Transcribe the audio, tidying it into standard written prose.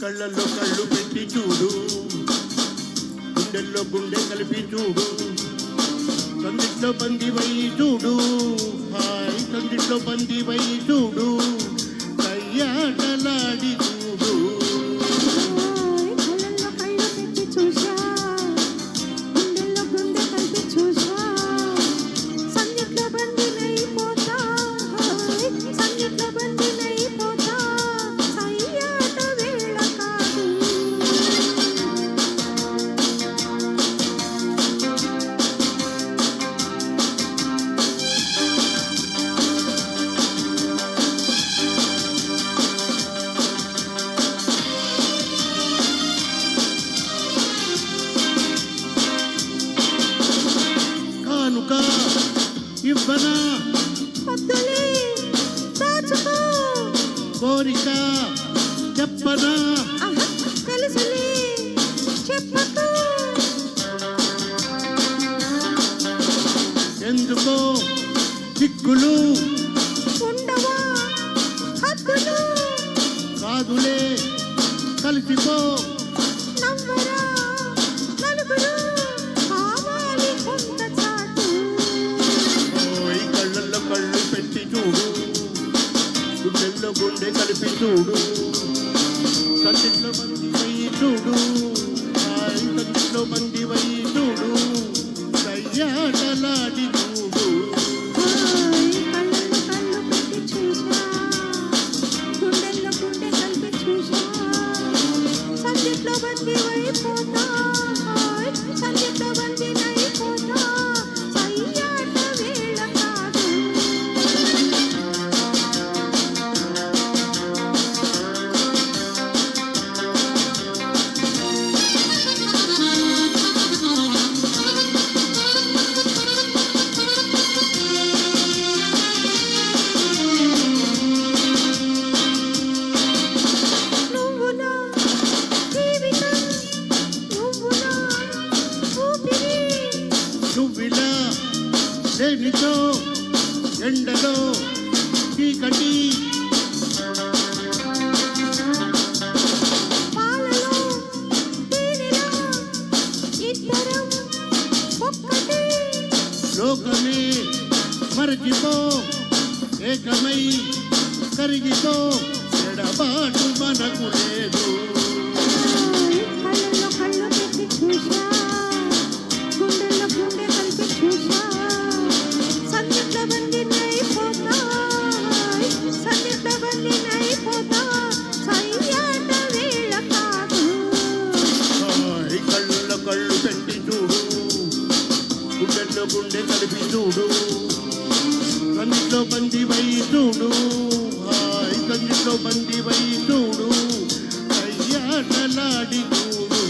కళ్ళల్లో కళ్ళు పెట్టి చూడు, గుండెల్లో గుండె కలిపి చూడు, సందిట్లో బందీవై చూడు, హాయ్ సందిట్లో బందీవై చూడు, కయ్యాటలాడి చూడు. ఇవ్వనా కోరిక చెప్పనా ఎందుకో దిక్కులు కాదులే కలిసిపో. గుండెల్లో గుండె కలిపి చూడు, సందిట్లో బంది వయ్యి చూడు, సందిట్లో బంది వయ్యి చూడు, కయ్యాటలాడి చూడు. సందిట్లో బంది అయిపోతా, సందిట్లో బంది అయిపోతా, కయ్యాట వేళ కాదు. నువ్విలా దేనితో ఎండలో చీకటి లోకమే మరచిపో, ఏకమై కరిగిపో, ఎడబాటు మనకు లేదు. కళ్ళు పెట్టి చూడు, గుండెల్లో గుండె కలిపి చూడు, సందిట్లో బందీవై చూడు, హాయ్ సందిట్లో బందీవై చూడు, కయ్యాటలాడి చూడు.